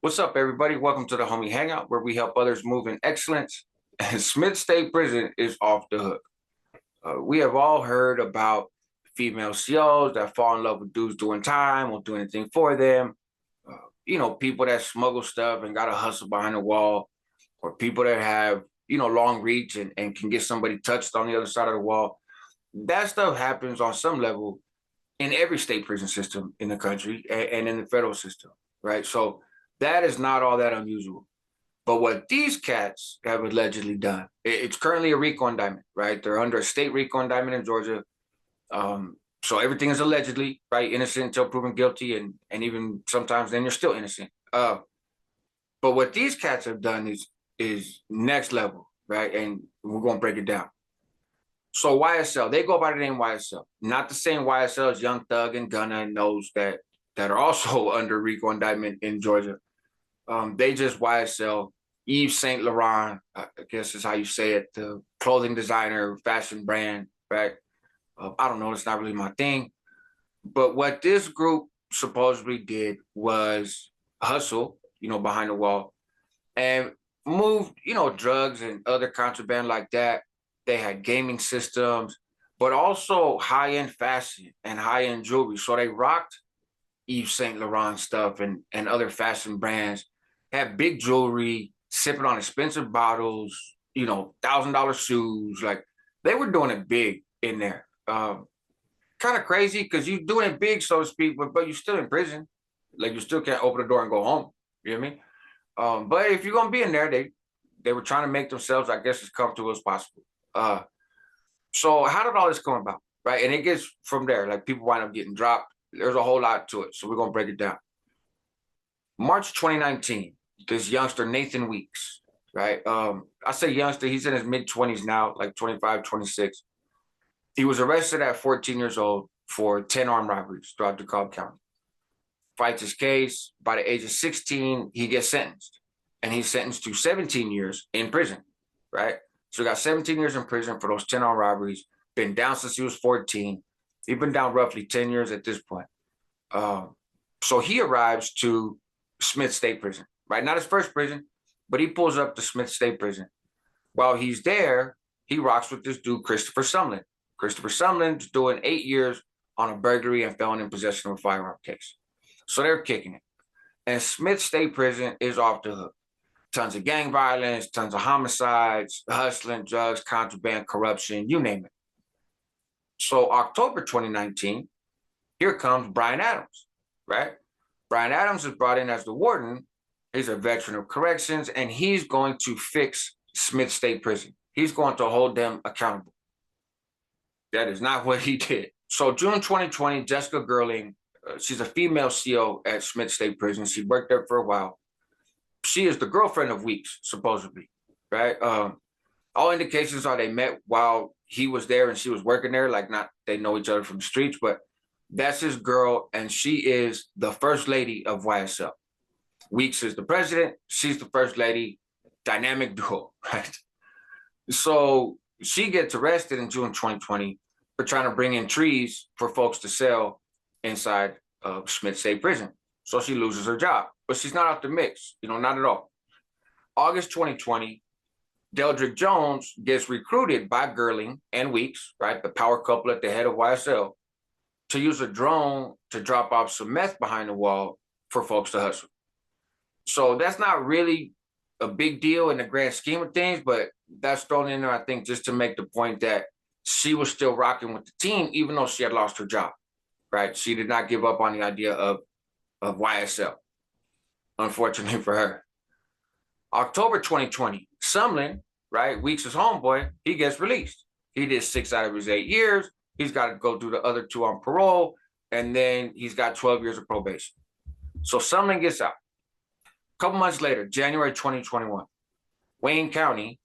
What's up, everybody? Welcome to the Homie Hangout, where we help others move in excellence. And Smith State Prison is off the hook. We have all heard about female COs that fall in love with dudes doing time, won't do anything for them. People that smuggle stuff and got to hustle behind the wall, or people that have, long reach and can get somebody touched on the other side of the wall. That stuff happens on some level in every state prison system in the country and in the federal system, right? So that is not all that unusual. But what these cats have allegedly done, it's currently a RICO indictment, right? They're under a state RICO indictment in Georgia. So everything is allegedly, right? Innocent until proven guilty, and even sometimes then you're still innocent. But what these cats have done is next level, right? And we're gonna break it down. So YSL, they go by the name YSL, not the same YSL as Young Thug and Gunna and those that are also under RICO indictment in Georgia. They just YSL. Yves Saint Laurent, I guess is how you say it, the clothing designer, fashion brand, right? I don't know, it's not really my thing. But what this group supposedly did was hustle, behind the wall and moved, drugs and other contraband like that. They had gaming systems, but also high-end fashion and high-end jewelry. So they rocked Yves Saint Laurent stuff and other fashion brands, had big jewelry, sipping on expensive bottles, $1,000 shoes. Like they were doing it big in there. Kind of crazy because you're doing it big, so to speak, but you're still in prison. Like you still can't open the door and go home. You know what I mean? But if you're gonna be in there, they were trying to make themselves, I guess, as comfortable as possible. So how did all this come about? Right. And it gets from there, like people wind up getting dropped. There's a whole lot to it. So we're gonna break it down. March 2019, this youngster, Nathan Weeks, right? I say youngster, he's in his mid-20s now, like 25, 26. He was arrested at 14 years old for 10 armed robberies throughout DeKalb County. Fights his case. By the age of 16, he gets sentenced. And he's sentenced to 17 years in prison, right? So he got 17 years in prison for those 10 armed robberies. Been down since he was 14. He's been down roughly 10 years at this point. So he arrives to Smith State Prison, right? Not his first prison, but he pulls up to Smith State Prison. While he's there, he rocks with this dude, Christopher Sumlin. Christopher Sumlin's doing 8 years on a burglary and felon in possession of a firearm case. So they're kicking it. And Smith State Prison is off the hook. Tons of gang violence, tons of homicides, hustling, drugs, contraband, corruption, you name it. So October 2019, here comes Brian Adams, right? Brian Adams is brought in as the warden. He's a veteran of corrections, and he's going to fix Smith State Prison. He's going to hold them accountable. That is not what he did. So June 2020, Jessica Gerling, she's a female CO at Smith State Prison. She worked there for a while. She is the girlfriend of Weeks, supposedly, right? All indications are they met while he was there and she was working there, like not they know each other from the streets, but that's his girl, and she is the first lady of YSL. Weeks is the president, she's the first lady, dynamic duo, right? So she gets arrested in June 2020 for trying to bring in trees for folks to sell inside of Smith State Prison. So she loses her job, but she's not out the mix, not at all. August 2020, Deldrick Jones gets recruited by Gerling and Weeks, right, the power couple at the head of YSL, to use a drone to drop off some meth behind the wall for folks to hustle. So that's not really a big deal in the grand scheme of things, but that's thrown in there, I think, just to make the point that she was still rocking with the team, even though she had lost her job, right? She did not give up on the idea of YSL, unfortunately for her. October 2020, Sumlin, right, Weeks' homeboy, he gets released. He did 6 out of his 8 years. He's got to go do the other 2 on parole, and then he's got 12 years of probation. So Sumlin gets out. A couple months later, January 2021, Wayne County,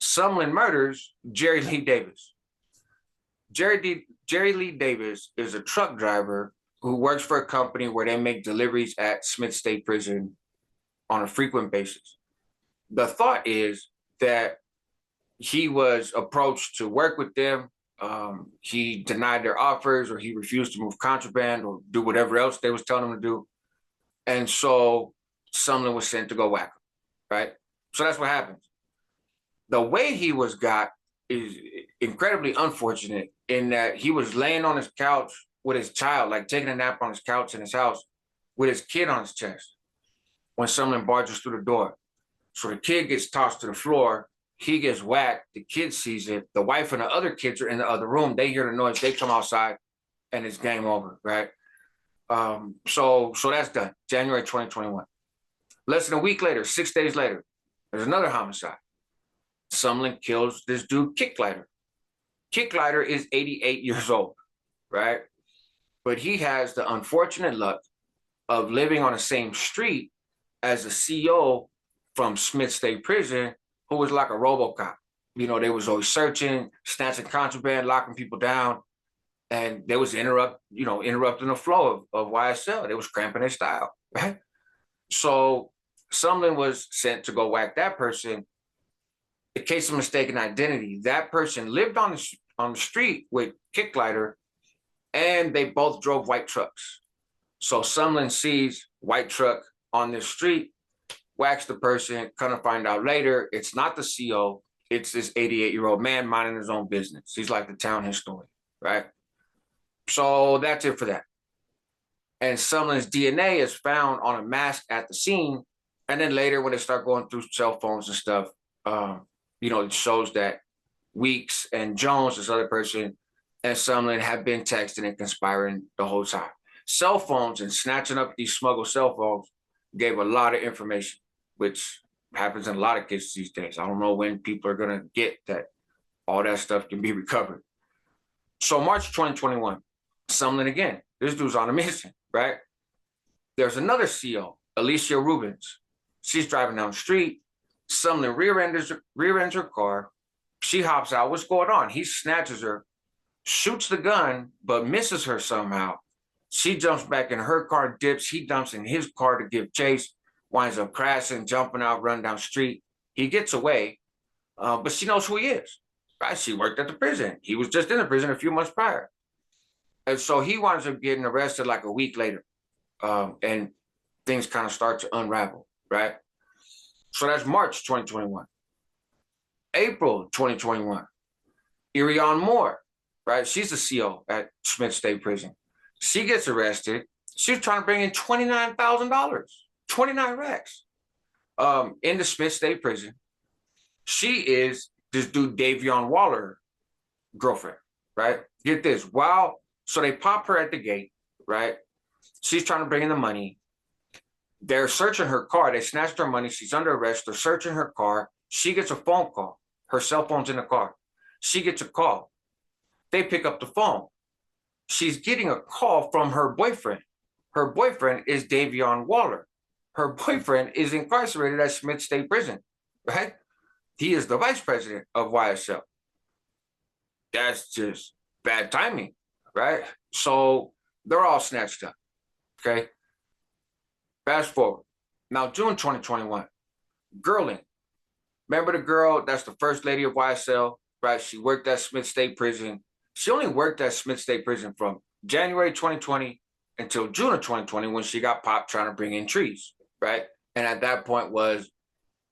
Sumlin murders Jerry Lee Davis. Jerry Lee Davis is a truck driver who works for a company where they make deliveries at Smith State Prison on a frequent basis. The thought is that he was approached to work with them. He denied their offers, or he refused to move contraband or do whatever else they was telling him to do. And so Sumlin was sent to go whack him, right? So that's what happens. The way he was got is incredibly unfortunate in that he was laying on his couch with his child, like taking a nap on his couch in his house with his kid on his chest when Sumlin barges through the door. So the kid gets tossed to the floor. He gets whacked. The kid sees it. The wife and the other kids are in the other room. They hear the noise. They come outside, and it's game over, right? So that's done. January 2021. Less than a week later, 6 days later, there's another homicide. Sumlin kills this dude, Kicklighter. Kicklighter is 88 years old, right? But he has the unfortunate luck of living on the same street as a CO from Smith State Prison, who was like a RoboCop. You know, they was always searching, snatching contraband, locking people down, and they was interrupting the flow of YSL. They was cramping their style, right? So Sumlin was sent to go whack that person. In case of mistaken identity, that person lived on the street with Kicklighter, and they both drove white trucks. So Sumlin sees white truck on this street, whacks the person, kind of find out later, it's not the CO, it's this 88-year-old man minding his own business. He's like the town historian, right? So that's it for that. And Sumlin's DNA is found on a mask at the scene. And then later when they start going through cell phones and stuff, it shows that Weeks and Jones, this other person, and Sumlin have been texting and conspiring the whole time. Cell phones and snatching up these smuggled cell phones gave a lot of information, which happens in a lot of cases these days. I don't know when people are going to get that all that stuff can be recovered. So March 2021, Sumlin again. This dude's on a mission, right? There's another CO, Alicia Rubens. She's driving down the street. Sumlin rear ends her car. She hops out. What's going on? He snatches her, shoots the gun, but misses her somehow. She jumps back in her car, dips. He dumps in his car to give chase, winds up crashing, jumping out, running down the street. He gets away, but she knows who he is, right? She worked at the prison. He was just in the prison a few months prior. And so he winds up getting arrested like a week later, and things kind of start to unravel, right? So that's March 2021. April 2021, Irion Moore, right? She's a CO at Smith State Prison. She gets arrested. She's trying to bring in $29,000, 29 racks, into Smith State Prison. She is this dude Davion Waller girlfriend, right? Get this. So they pop her at the gate, right? She's trying to bring in the money. They're searching her car. They snatched her money. She's under arrest. They're searching her car. She gets a phone call. Her cell phone's in the car. She gets a call. They pick up the phone. She's getting a call from her boyfriend. Her boyfriend is Davion Waller. Her boyfriend is incarcerated at Smith State Prison, right? He is the vice president of YSL. That's just bad timing, right? So they're all snatched up, okay? Fast forward. Now, June 2021, Girling. Remember the girl that's the first lady of YSL, right? She worked at Smith State Prison. She only worked at Smith State Prison from January 2020 until June of 2020 when she got popped trying to bring in trees, right? And at that point was,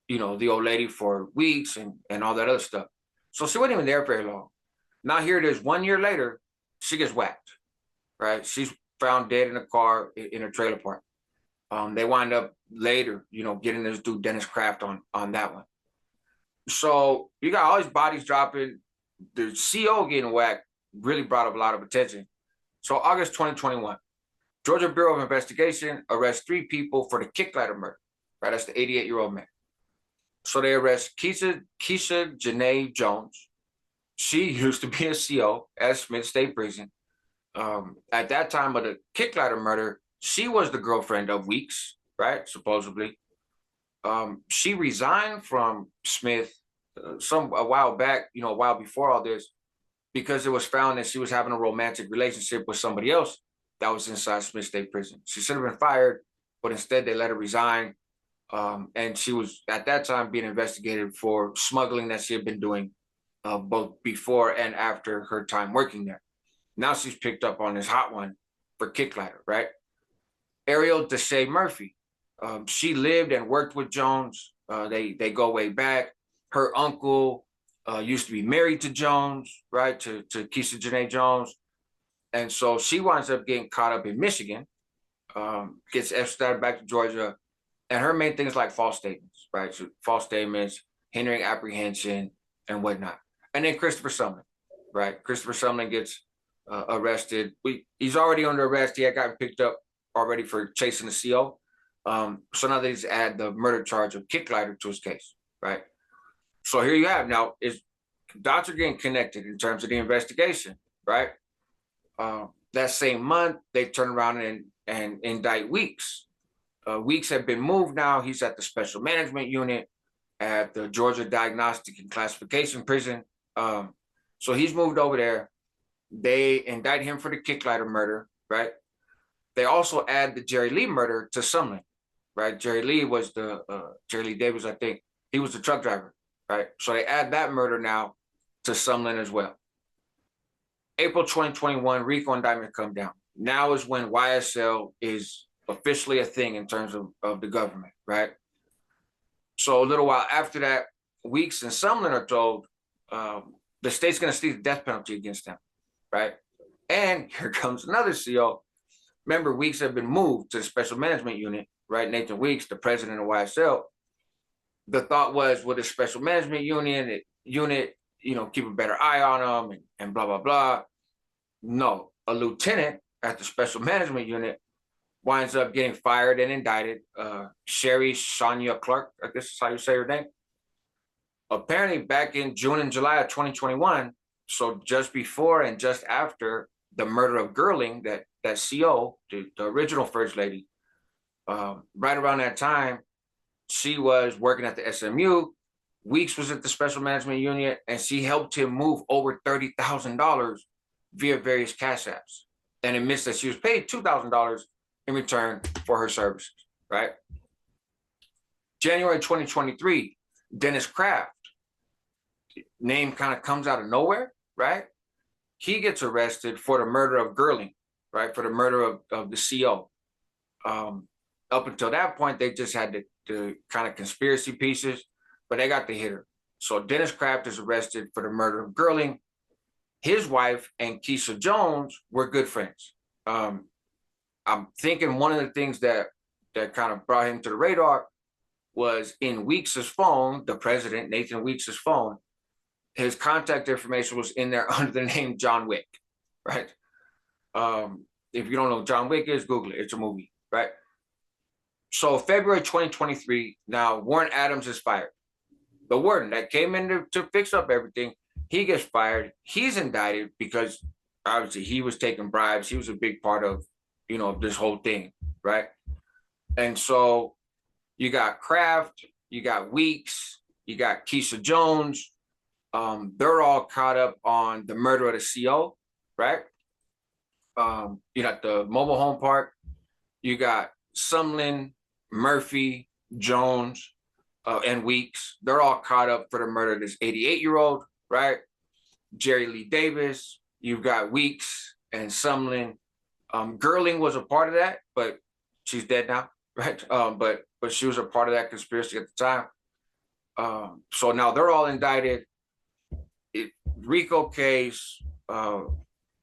the old lady for weeks and all that other stuff. So she wasn't even there very long. Now here it is, 1 year later, she gets whacked, right? She's found dead in a car in a trailer park. They wind up later, getting this dude Dennis Kraft on that one. So you got all these bodies dropping. The CO getting whacked really brought up a lot of attention. So August 2021, Georgia Bureau of Investigation arrests 3 people for the Kicklighter murder, right? That's the 88-year-old man. So they arrest Keisha Janae Jones. She used to be a CO at Smith State Prison. At that time of the Kicklighter murder, she was the girlfriend of Weeks, right? Supposedly. She resigned from Smith a while back, a while before all this, because it was found that she was having a romantic relationship with somebody else that was inside Smith State Prison. She should have been fired, but instead they let her resign. And she was, at that time, being investigated for smuggling that she had been doing both before and after her time working there. Now she's picked up on this hot one for Kicklighter, right? Ariel Deshae Murphy. She lived and worked with Jones. They go way back. Her uncle used to be married to Jones, right? To Keisha Janae Jones. And so she winds up getting caught up in Michigan, gets extradited back to Georgia. And her main thing is like false statements, right? So false statements, hindering apprehension and whatnot. And then Christopher Sumlin, right? Christopher Sumlin gets arrested. He's already under arrest. He had gotten picked up already for chasing the CO. So now they just add the murder charge of Kicklighter to his case, right? So here you have now is dots are getting connected in terms of the investigation, right? That same month, they turn around and indict Weeks. Weeks had been moved now. He's at the Special Management Unit at the Georgia Diagnostic and Classification Prison. So he's moved over there. They indict him for the Kicklighter murder, right? They also add the Jerry Lee murder to Sumlin, right? Jerry Lee was Jerry Lee Davis, I think. He was the truck driver, right? So they add that murder now to Sumlin as well. April 2021, RICO indictment come down. Now is when YSL is officially a thing in terms of the government, right? So a little while after that, Weeks and Sumlin are told the state's going to seek the death penalty against them, right? And here comes another CO. Remember, Weeks had been moved to the Special Management Unit, right? Nathan Weeks, the president of YSL. The thought was, with the Special Management Unit, keep a better eye on them and blah, blah, blah. No, a lieutenant at the Special Management Unit winds up getting fired and indicted. Sherry Shania Clark, I guess is how you say her name. Apparently back in June and July of 2021, so just before and just after the murder of Gerling, that CO, the original first lady, right around that time, she was working at the SMU. Weeks was at the Special Management Unit, and she helped him move over $30,000 via various cash apps. And admits that she was paid $2,000 in return for her services, right? January 2023, Dennis Kraft, name kind of comes out of nowhere, right? He gets arrested for the murder of Gerling, right? For the murder of the CO. Up until that point, they just had the kind of conspiracy pieces, but they got the hitter. So Dennis Kraft is arrested for the murder of Gerling. His wife and Keisha Jones were good friends. I'm thinking one of the things that kind of brought him to the radar was in Weeks's phone, the president, Nathan Weeks's phone, his contact information was in there under the name John Wick, right? If you don't know who John Wick is, Google it. It's a movie, right? So February 2023, now Warren Adams is fired. The warden that came in to fix up everything, he gets fired. He's indicted because obviously he was taking bribes. He was a big part of, this whole thing, right? And so you got Kraft, you got Weeks, you got Keisha Jones. They're all caught up on the murder of the CO, right? You got the mobile home park. You got Sumlin, Murphy, Jones, and Weeks. They're all caught up for the murder of this 88-year-old, right? Jerry Lee Davis. You've got Weeks and Sumlin. Gerling was a part of that, but she's dead now, right? But she was a part of that conspiracy at the time. So now they're all indicted. RICO case.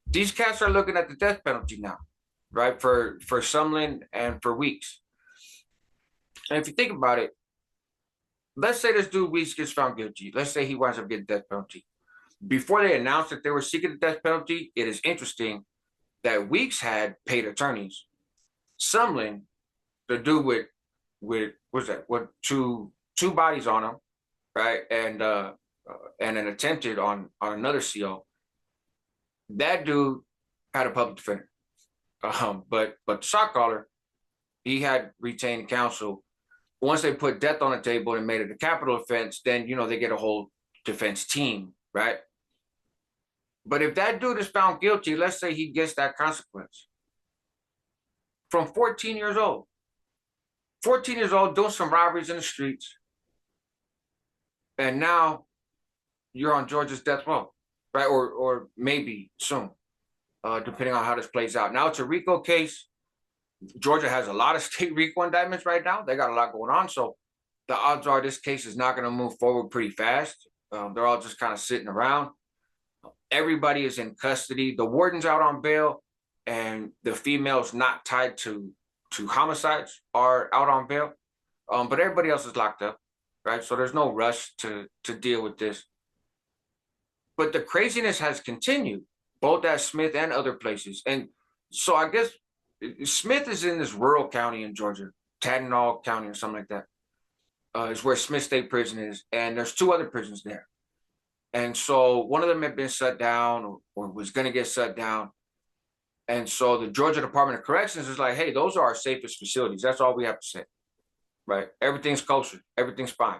These cats are looking at the death penalty now, right? For Sumlin and for Weeks. And if you think about it, let's say this dude Weeks gets found guilty. Let's say he winds up getting death penalty. Before they announced that they were seeking the death penalty, it is interesting that Weeks had paid attorneys. Sumlin, the dude with what's that? What two bodies on him, right? And an attempted on another CO. That dude had a public defender. But the shot caller, he had retained counsel. Once they put death on the table and made it a capital offense, then they get a whole defense team, right? But if that dude is found guilty, let's say he gets that consequence. From 14 years old. 14 years old, doing some robberies in the streets. And now you're on Georgia's death row, right? Or maybe soon, depending on how this plays out. Now it's a RICO case. Georgia has a lot of state RICO indictments right now. They got a lot going on. So the odds are this case is not going to move forward pretty fast. They're all just kind of sitting around. Everybody is in custody. The warden's out on bail, and the females not tied to homicides are out on bail. But everybody else is locked up, right? So there's no rush to deal with this. But the craziness has continued, both at Smith and other places. And so I guess Smith is in this rural county in Georgia, Tattnall County or something like that. Is where Smith State Prison is, and there's 2 other prisons there. And so one of them had been shut down or was going to get shut down. And so the Georgia Department of Corrections is like, hey, those are our safest facilities. That's all we have to say, right? Everything's kosher. Everything's fine.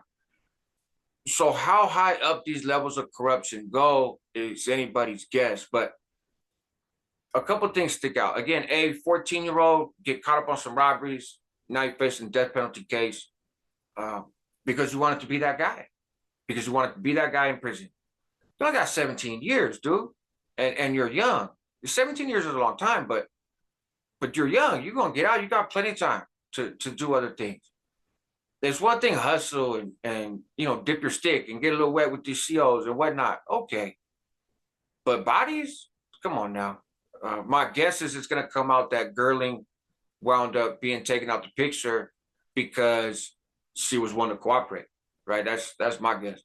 So how high up these levels of corruption go is anybody's guess. But a couple of things stick out. Again, a 14-year-old get caught up on some robberies. Now you're facing a death penalty case because you wanted to be that guy. Because you wanted to be that guy in prison. You only got 17 years, dude. And you're young. 17 years is a long time, but you're young. You're going to get out. You got plenty of time to do other things. There's one thing, hustle and dip your stick and get a little wet with these COs and whatnot. Okay. But bodies, come on now. My guess is it's going to come out that Gerling wound up being taken out the picture because she was one to cooperate, right? That's my guess.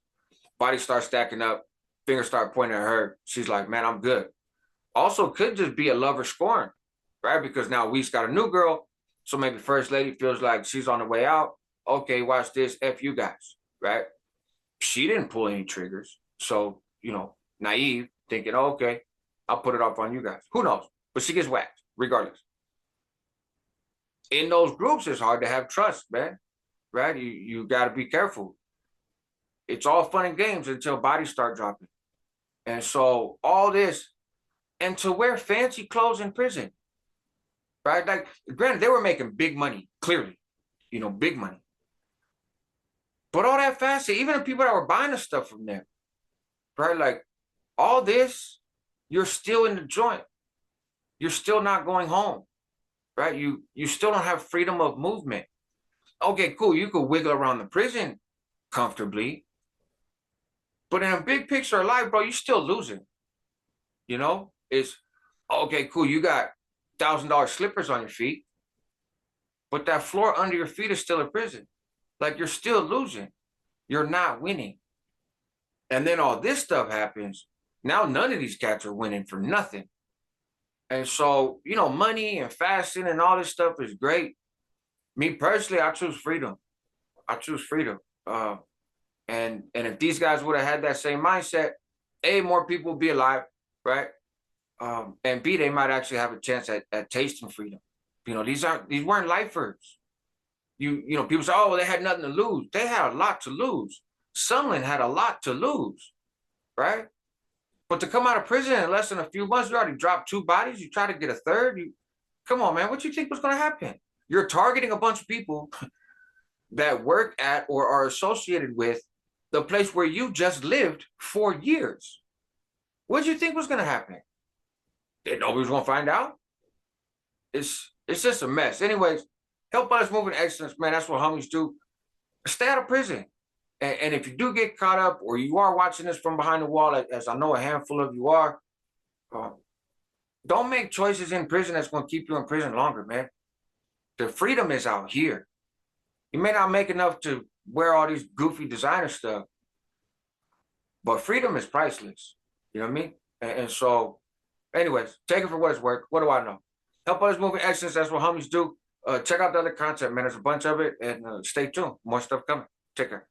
Bodies start stacking up, fingers start pointing at her. She's like, man, I'm good. Also could just be a lover scorn, right? Because now Weeks got a new girl. So maybe First Lady feels like she's on the way out. Okay, watch this. F you guys, right? She didn't pull any triggers. So, naive, thinking, oh, okay, I'll put it off on you guys. Who knows? But she gets whacked, regardless. In those groups, it's hard to have trust, man, right? You got to be careful. It's all fun and games until bodies start dropping. And so all this, and to wear fancy clothes in prison, right? Like, granted, they were making big money, clearly, big money. But all that fancy, even the people that were buying the stuff from them, right? Like, all this, you're still in the joint. You're still not going home, right? You still don't have freedom of movement. Okay, cool. You could wiggle around the prison comfortably. But in a big picture of life, bro, you're still losing. It's, okay, cool. You got $1,000 slippers on your feet, but that floor under your feet is still a prison. Like, you're still losing. You're not winning. And then all this stuff happens. Now none of these cats are winning for nothing. And so, money and fasting and all this stuff is great. Me personally, I choose freedom. I choose freedom. And if these guys would have had that same mindset, A, more people would be alive, right? And B, they might actually have a chance at tasting freedom. These weren't lifers. People say, oh, they had nothing to lose. They had a lot to lose. Sumlin had a lot to lose, right? But to come out of prison in less than a few months, you already dropped 2 bodies. You try to get a third. Come on, man. What you think was going to happen? You're targeting a bunch of people that work at or are associated with the place where you just lived for years. What did you think was going to happen? That nobody was going to find out? It's just a mess. Anyways, help us move in excellence, man. That's what homies do. Stay out of prison. And if you do get caught up or you are watching this from behind the wall, as I know a handful of you are, don't make choices in prison that's going to keep you in prison longer, man. The freedom is out here. You may not make enough to wear all these goofy designer stuff, but freedom is priceless. You know what I mean? And so, anyways, take it for what it's worth. What do I know? Help us move in excellence. That's what homies do. Check out the other content, man. There's a bunch of it, and stay tuned. More stuff coming. Take care.